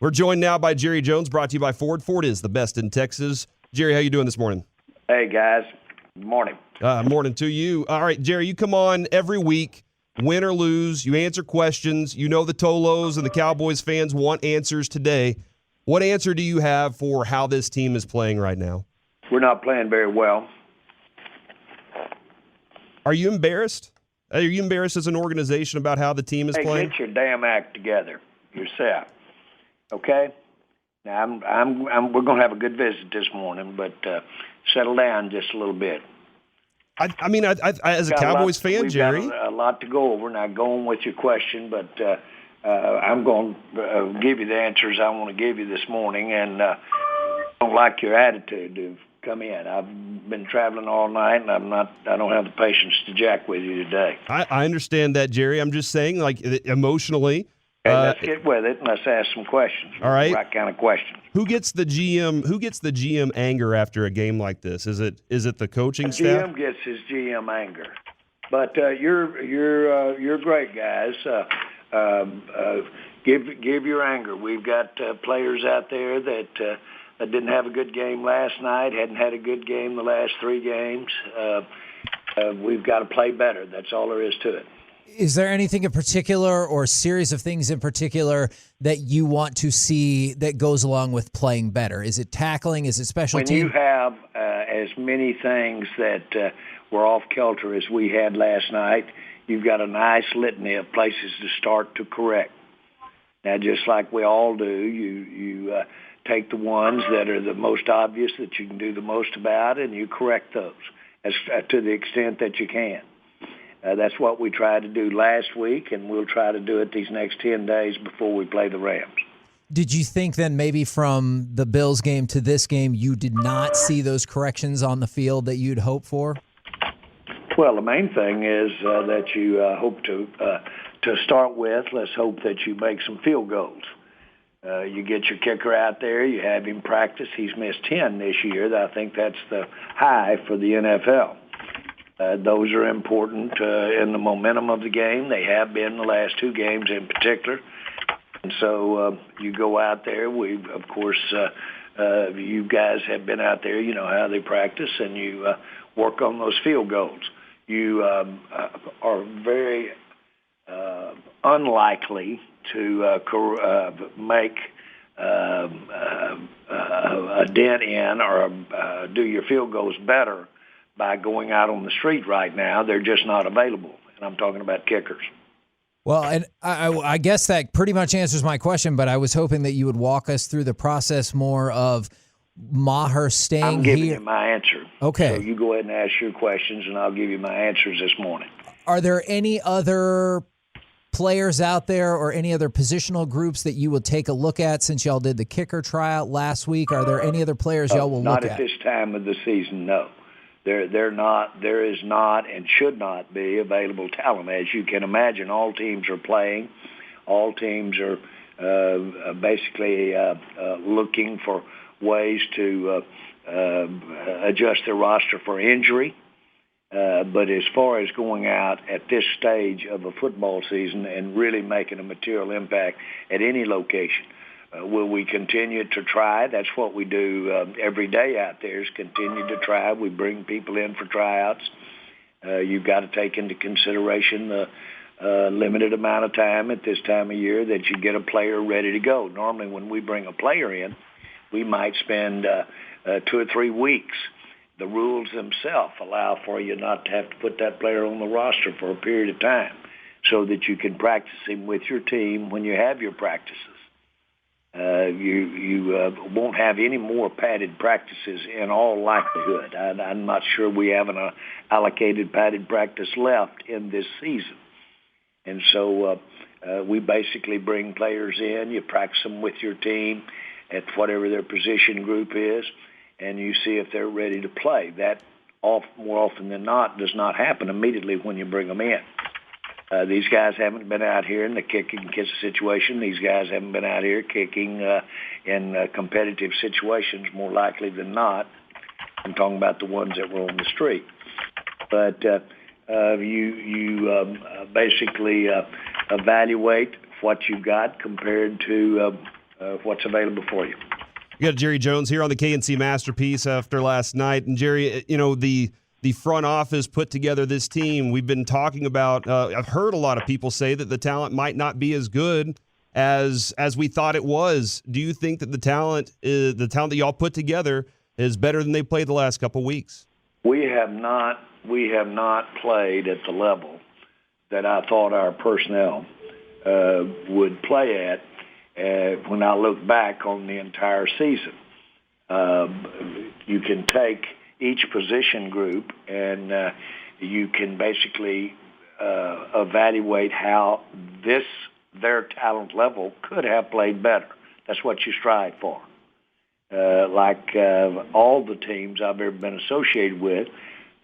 We're joined now by Jerry Jones, brought to you by Ford. Ford is the best in Texas. Jerry, how you doing this morning? Hey, guys. Good morning. Morning to you. All right, Jerry, you come on every week, win or lose. You answer questions. You know the Tolos and the Cowboys fans want answers today. What answer do you have for how this team is playing right now? We're not playing very well. Are you embarrassed? Are you embarrassed as an organization about how the team is playing? Get your damn act together yourself. Okay? Now, we're going to have a good visit this morning, but settle down just a little bit. I mean, as a Cowboys fan, Jerry, we've got a lot to go over. Now, go on with your question, but I'm going to give you the answers I want to give you this morning, and I don't like your attitude to come in. I've been traveling all night, and I don't have the patience to jack with you today. I understand that, Jerry. I'm just saying, like, emotionally. Okay, let's get with it and let's ask some questions. All right. The right kind of questions. Who gets the GM anger after a game like this? Is it the coaching staff? GM gets his GM anger. But you're great, guys. Give your anger. We've got players out there that didn't have a good game last night, hadn't had a good game the last 3 games. We've got to play better. That's all there is to it. Is there anything in particular or a series of things in particular that you want to see that goes along with playing better? Is it tackling? Is it special teams? When you have as many things that were off kilter as we had last night, you've got a nice litany of places to start to correct. Now, just like we all do, you take the ones that are the most obvious that you can do the most about, and you correct those as to the extent that you can. That's what we tried to do last week, and we'll try to do it these next 10 days before we play the Rams. Did you think then maybe from the Bills game to this game you did not see those corrections on the field that you'd hope for? Well, the main thing is that you hope to start with, let's hope that you make some field goals. You get your kicker out there, you have him practice. He's missed 10 this year. I think that's the high for the NFL. Those are important in the momentum of the game. They have been the last 2 games in particular. And so you go out there. Of course, you guys have been out there. You know how they practice, and you work on those field goals. You are very unlikely to make a dent in or do your field goals better by going out on the street right now. They're just not available, and I'm talking about kickers. Well, and I guess that pretty much answers my question, but I was hoping that you would walk us through the process more of Maher staying here. I'm giving you my answer. Okay. So you go ahead and ask your questions, and I'll give you my answers this morning. Are there any other players out there or any other positional groups that you will take a look at since y'all did the kicker tryout last week? Are there any other players y'all will look at? Not at this time of the season, no. There is not and should not be available talent. As you can imagine, all teams are playing. All teams are basically looking for ways to adjust their roster for injury. But as far as going out at this stage of a football season and really making a material impact at any location, will we continue to try? That's what we do every day out there is continue to try. We bring people in for tryouts. You've got to take into consideration the limited amount of time at this time of year that you get a player ready to go. Normally when we bring a player in, we might spend 2 or 3 weeks. The rules themselves allow for you not to have to put that player on the roster for a period of time so that you can practice him with your team when you have your practices. You won't have any more padded practices in all likelihood. I'm not sure we have an allocated padded practice left in this season. And so we basically bring players in. You practice them with your team at whatever their position group is, and you see if they're ready to play. That more often than not does not happen immediately when you bring them in. These guys haven't been out here in the kick and kiss situation. These guys haven't been out here kicking in competitive situations more likely than not. I'm talking about the ones that were on the street. But you basically evaluate what you've got compared to what's available for you. We got Jerry Jones here on the KNC Masterpiece after last night. And Jerry, the front office put together this team. We've been talking about, I've heard a lot of people say that the talent might not be as good as we thought it was. Do you think that the talent that y'all put together is better than they played the last couple weeks? We have not played at the level that I thought our personnel would play at when I look back on the entire season. You can take each position group and you can basically evaluate how their talent level could have played better. That's what you strive for. Like all the teams I've ever been associated with,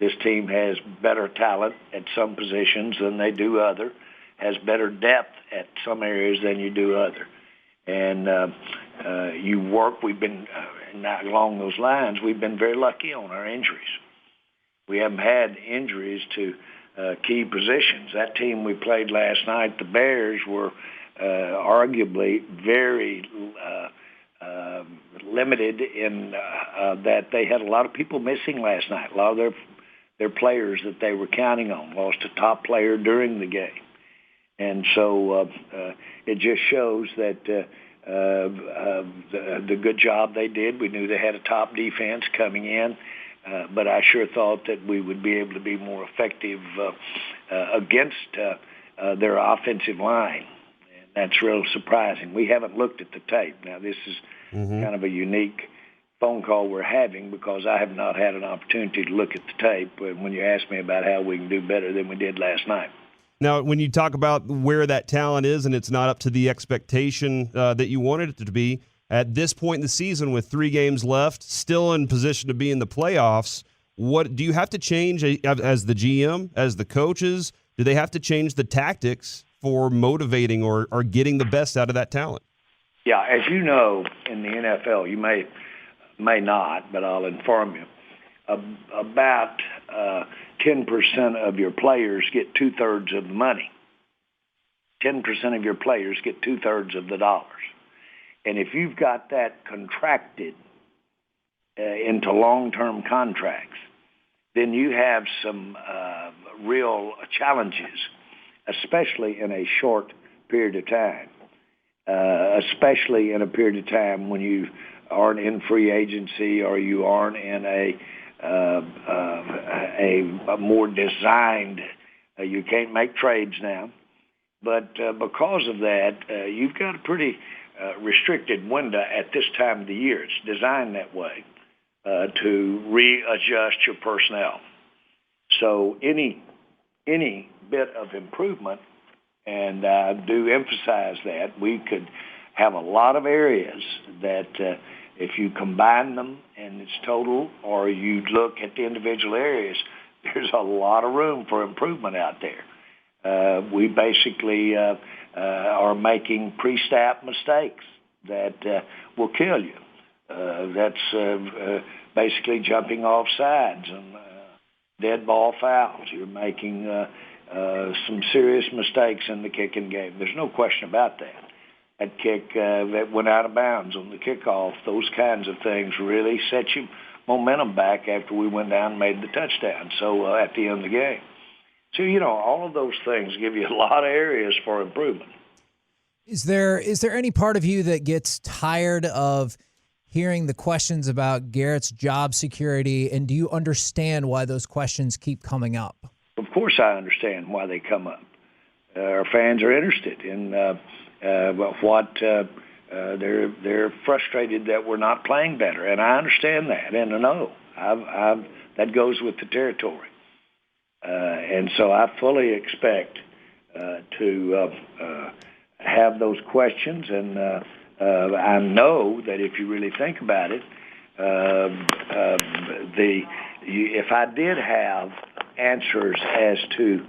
this team has better talent at some positions than they do other, has better depth at some areas than you do other. And we've been, along those lines, we've been very lucky on our injuries. We haven't had injuries to key positions. That team we played last night, the Bears, were arguably very limited in that they had a lot of people missing last night. A lot of their players that they were counting on lost a top player during the game. And so it just shows that the good job they did. We knew they had a top defense coming in, but I sure thought that we would be able to be more effective against their offensive line. And that's real surprising. We haven't looked at the tape. Now, this is kind of a unique phone call we're having because I have not had an opportunity to look at the tape when you asked me about how we can do better than we did last night. Now, when you talk about where that talent is and it's not up to the expectation that you wanted it to be, at this point in the season with 3 games left, still in position to be in the playoffs, what do you have to change as the GM, as the coaches? Do they have to change the tactics for motivating or getting the best out of that talent? Yeah, as you know, in the NFL, you may not, but I'll inform you, about 10% of your players get 2/3 of the money. 10% of your players get 2/3 of the dollars. And if you've got that contracted into long-term contracts, then you have some real challenges, especially in a short period of time, especially in a period of time when you aren't in free agency or you aren't in a more designed, you can't make trades now. But because of that, you've got a pretty restricted window at this time of the year. It's designed that way to readjust your personnel. So any bit of improvement, and I do emphasize that, we could have a lot of areas that if you combine them and it's total, or you look at the individual areas, there's a lot of room for improvement out there. We basically are making pre-snap mistakes that will kill you. That's basically jumping off sides and dead ball fouls. You're making some serious mistakes in the kicking game. There's no question about that. That kick that went out of bounds on the kickoff, those kinds of things really set you momentum back after we went down and made the touchdown. So at the end of the game. So, all of those things give you a lot of areas for improvement. Is there any part of you that gets tired of hearing the questions about Garrett's job security, and do you understand why those questions keep coming up? Of course I understand why they come up. Our fans are interested in what they're frustrated that we're not playing better, and I understand that, and I know that goes with the territory. And so I fully expect to have those questions, and I know that if you really think about it, if I did have answers as to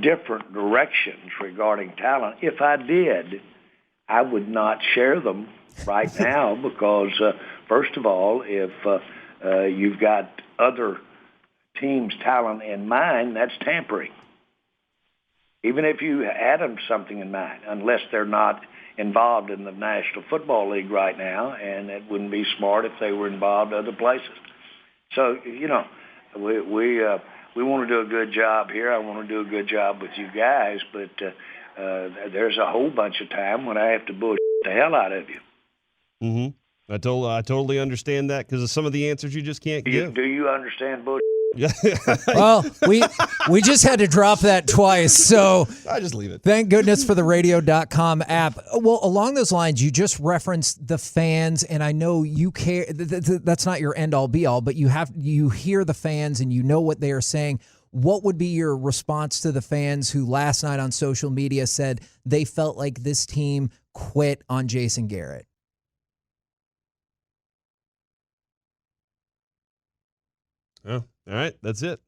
different directions regarding talent, if I did, I would not share them right now because, first of all, if you've got other team's talent in mind, that's tampering. Even if you had them something in mind, unless they're not involved in the National Football League right now, and it wouldn't be smart if they were involved other places. So, we want to do a good job here. I want to do a good job with you guys, but there's a whole bunch of time when I have to bullshit the hell out of you. Mm-hmm. I totally understand that because of some of the answers you just can't give. Do you understand bullshit? Yeah. Well, we just had to drop that twice, so I just leave it. Thank goodness for the radio.com app. Well, along those lines, you just referenced the fans, and I know you care. That's not your end-all, be-all, but you hear the fans and you know what they are saying. What would be your response to the fans who last night on social media said they felt like this team quit on Jason Garrett? Oh, all right. That's it.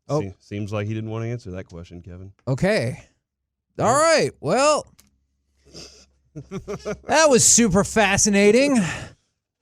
Oh. Seems like he didn't want to answer that question, Kevin. Okay. All right. Well, that was super fascinating.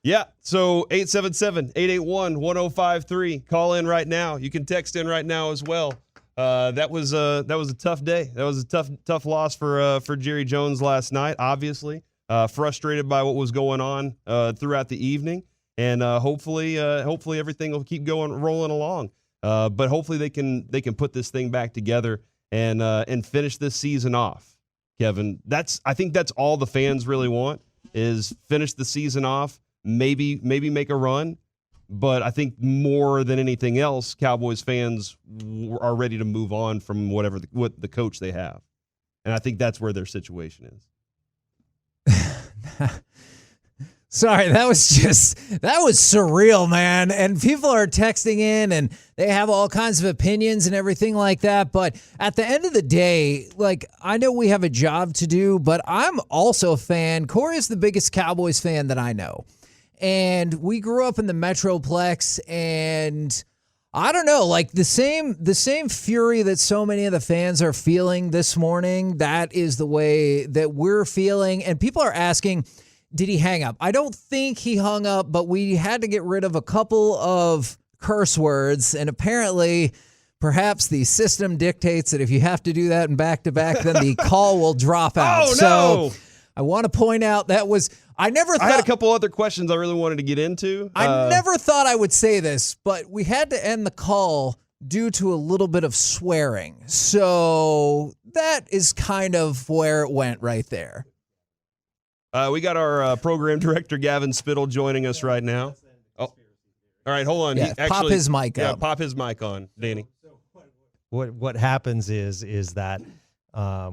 Yeah. So 877-881-1053. Call in right now. You can text in right now as well. That was a tough day. That was a tough loss for Jerry Jones last night. Obviously, frustrated by what was going on throughout the evening. And hopefully everything will keep rolling along. But hopefully they can put this thing back together and finish this season off. Kevin, I think that's all the fans really want is finish the season off, maybe make a run. But I think more than anything else, Cowboys fans are ready to move on from what the coach they have, and I think that's where their situation is. Sorry, that was surreal, man. And people are texting in and they have all kinds of opinions and everything like that. But at the end of the day, I know we have a job to do, but I'm also a fan. Corey is the biggest Cowboys fan that I know. And we grew up in the Metroplex, and I don't know, the same fury that so many of the fans are feeling this morning, that is the way that we're feeling. And people are asking, did he hang up? I don't think he hung up, but we had to get rid of a couple of curse words, and apparently perhaps the system dictates that if you have to do that in back-to-back, then the call will drop out. Oh, no. So I want to point out I had a couple other questions I really wanted to get into. I never thought I would say this, but we had to end the call due to a little bit of swearing. So that is kind of where it went right there. We got our program director, Gavin Spittle, joining us right now. Oh, all right, hold on. Yeah, pop his mic up. Yeah, pop his mic on, Danny. What happens is that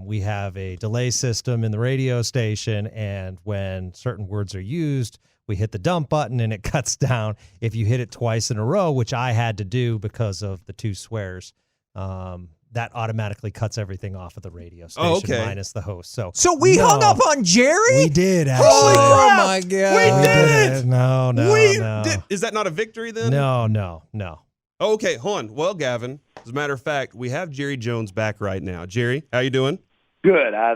we have a delay system in the radio station, and when certain words are used, we hit the dump button and it cuts down. If you hit it twice in a row, which I had to do because of the two swears, that automatically cuts everything off of the radio station minus the host. So we hung up on Jerry? We did, actually. Holy crap! Oh, my God. We did it! No. Is that not a victory then? No. Okay, hold on. Well, Gavin, as a matter of fact, we have Jerry Jones back right now. Jerry, how you doing? Good. I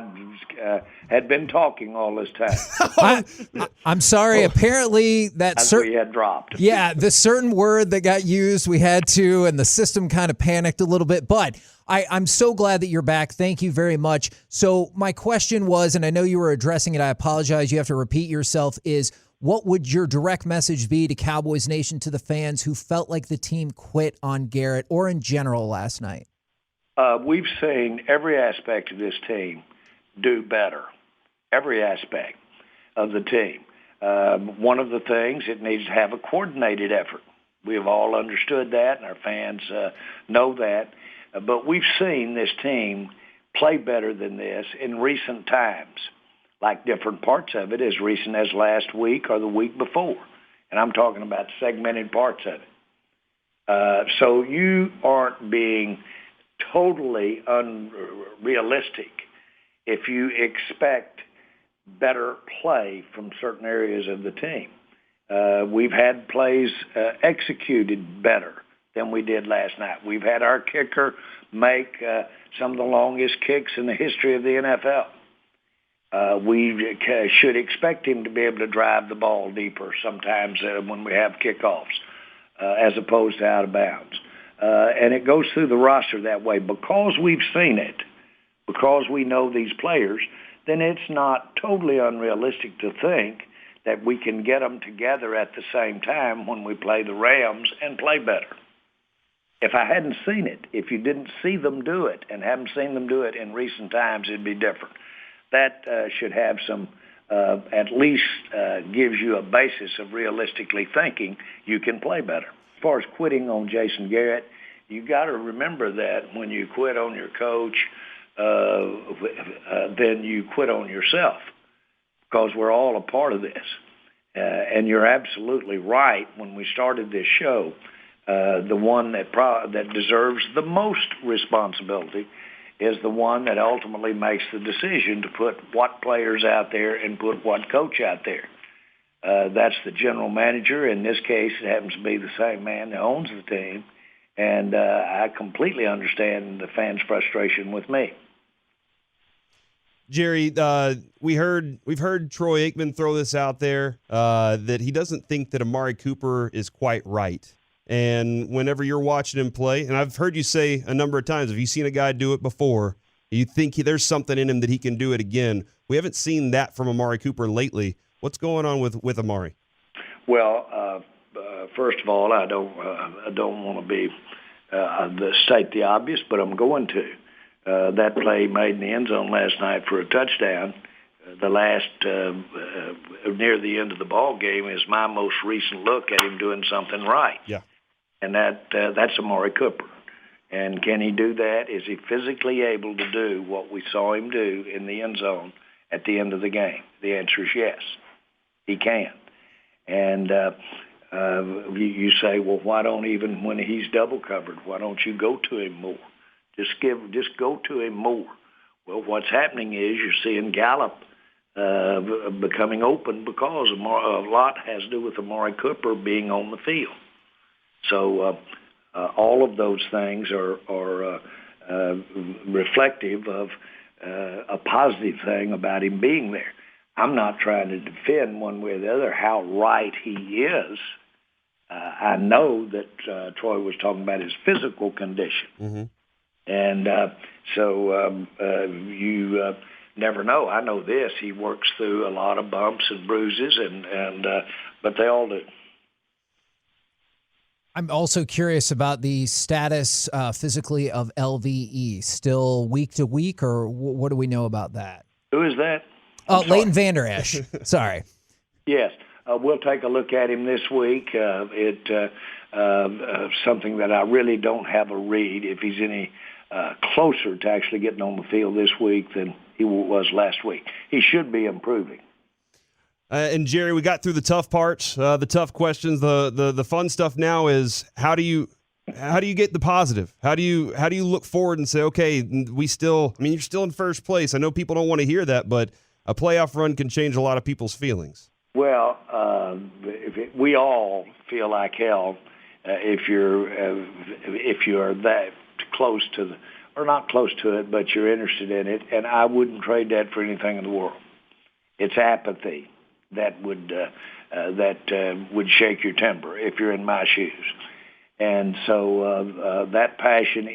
had been talking all this time. I'm sorry. Apparently that we had dropped. Yeah, the certain word that got used, we had to, and the system kind of panicked a little bit. But I'm so glad that you're back. Thank you very much. So my question was, and I know you were addressing it, I apologize, you have to repeat yourself, is what would your direct message be to Cowboys Nation, to the fans who felt like the team quit on Garrett or in general last night? We've seen every aspect of this team do better, every aspect of the team. One of the things, it needs to have a coordinated effort. We have all understood that, and our fans know that. But we've seen this team play better than this in recent times, like different parts of it as recent as last week or the week before. And I'm talking about segmented parts of it. So you aren't being totally unrealistic if you expect better play from certain areas of the team. We've had plays executed better than we did last night. We've had our kicker make some of the longest kicks in the history of the NFL. We should expect him to be able to drive the ball deeper sometimes when we have kickoffs as opposed to out of bounds. And it goes through the roster that way. Because we've seen it, because we know these players, then it's not totally unrealistic to think that we can get them together at the same time when we play the Rams and play better. If I hadn't seen it, if you didn't see them do it and haven't seen them do it in recent times, it'd be different. That should have some, at least gives you a basis of realistically thinking you can play better. As far as quitting on Jason Garrett, you got to remember that when you quit on your coach, then you quit on yourself, because we're all a part of this. And you're absolutely right. When we started this show, the one that deserves the most responsibility is the one that ultimately makes the decision to put what players out there and put what coach out there. That's the general manager. In this case, it happens to be the same man that owns the team. And I completely understand the fans' frustration with me. Jerry, we've heard Troy Aikman throw this out there, that he doesn't think that Amari Cooper is quite right. And whenever you're watching him play, and I've heard you say a number of times, have you seen a guy do it before? You think there's something in him that he can do it again. We haven't seen that from Amari Cooper lately. What's going on with Amari? Well, first of all, I don't want to be state the obvious, but I'm going to. That play made in the end zone last night for a touchdown, the last near the end of the ball game, is my most recent look at him doing something right. Yeah, and that's Amari Cooper. And can he do that? Is he physically able to do what we saw him do in the end zone at the end of the game? The answer is yes, he can. And you say, well, why don't, even when he's double covered, why don't you go to him more? Just go to him more. Well, what's happening is you're seeing Gallup becoming open because a lot has to do with Amari Cooper being on the field. So all of those things are reflective of a positive thing about him being there. I'm not trying to defend one way or the other how right he is. I know that Troy was talking about his physical condition. Mm-hmm. And so you never know. I know this. He works through a lot of bumps and bruises, but they all do. I'm also curious about the status physically of LVE. Still week to week, or what do we know about that? Who is that? Leighton Vander Esch. Sorry. Yes. We'll take a look at him this week. Something that I really don't have a read if he's any closer to actually getting on the field this week than he was last week. He should be improving. And Jerry, we got through the tough parts, the tough questions. The fun stuff now is how do you get the positive? How do you look forward and say, okay, you're still in first place. I know people don't want to hear that, but a playoff run can change a lot of people's feelings. Well, we all feel like hell if you're that close to or not close to it, but you're interested in it. And I wouldn't trade that for anything in the world. It's apathy that would shake your temper if you're in my shoes. And so that passion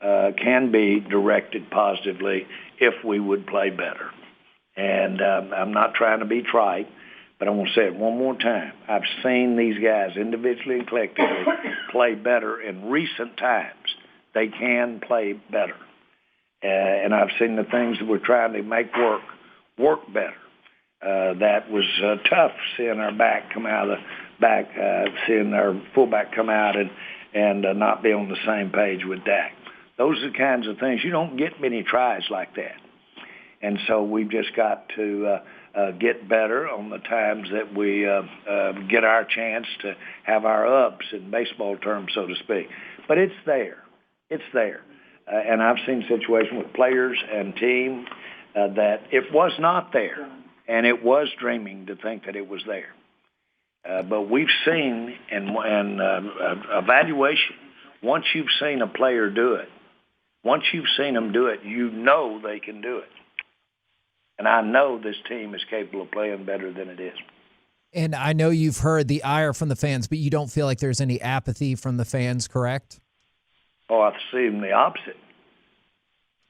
can be directed positively if we would play better. And I'm not trying to be trite, but I want to say it one more time. I've seen these guys individually and collectively play better in recent times. They can play better. And I've seen the things that we're trying to make work better. That was tough, seeing our back come out of the back, seeing our fullback come out and not be on the same page with Dak. Those are the kinds of things. You don't get many tries like that. And so we've just got to get better on the times that we get our chance to have our ups in baseball terms, so to speak. But it's there. It's there. And I've seen situations with players and team that it was not there, and it was dreaming to think that it was there. But we've seen in evaluation, once you've seen a player do it, once you've seen them do it, you know they can do it. And I know this team is capable of playing better than it is. And I know you've heard the ire from the fans, but you don't feel like there's any apathy from the fans, correct? Oh, I see them the opposite.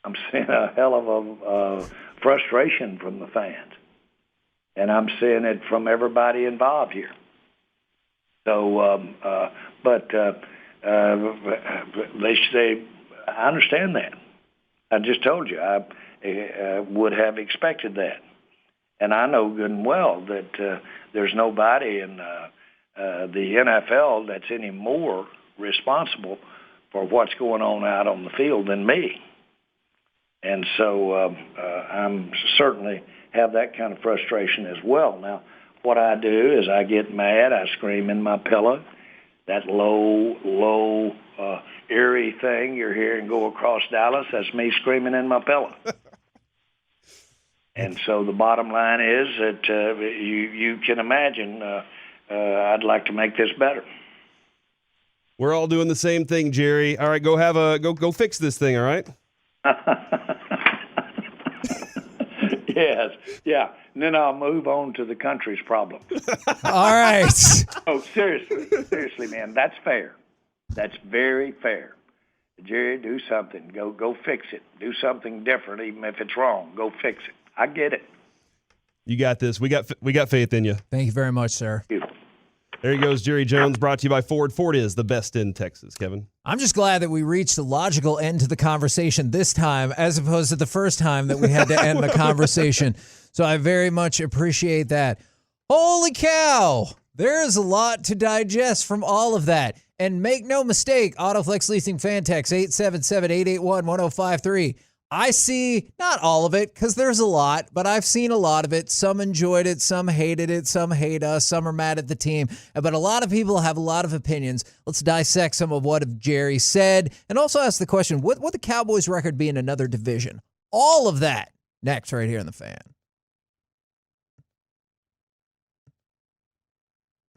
I'm seeing a hell of a frustration from the fans, and I'm seeing it from everybody involved here. So, they I understand that. I just told you I would have expected that, and I know good and well that there's nobody in the NFL that's any more responsible for what's going on out on the field than me. And so I'm certainly have that kind of frustration as well. Now, what I do is I get mad, I scream in my pillow. That low, eerie thing you're hearing go across Dallas, that's me screaming in my pillow. And so the bottom line is that you can imagine I'd like to make this better. We're all doing the same thing, Jerry. All right, go fix this thing, all right? Yes, yeah. And then I'll move on to the country's problem. All right. Oh, seriously, man, that's fair. That's very fair. Jerry, do something. Go fix it. Do something different, even if it's wrong. Go fix it. I get it. You got this. We got faith in you. Thank you very much, sir. Thank you. There he goes, Jerry Jones, brought to you by Ford. Ford is the best in Texas, Kevin. I'm just glad that we reached a logical end to the conversation this time, as opposed to the first time that we had to end the conversation. So I very much appreciate that. Holy cow! There's a lot to digest from all of that. And make no mistake, Autoflex Leasing Fan Text 877-881-1053. I see not all of it because there's a lot, but I've seen a lot of it. Some enjoyed it, some hated it, some hate us, some are mad at the team. But a lot of people have a lot of opinions. Let's dissect some of what Jerry said and also ask the question, would the Cowboys record be in another division? All of that next right here in The Fan.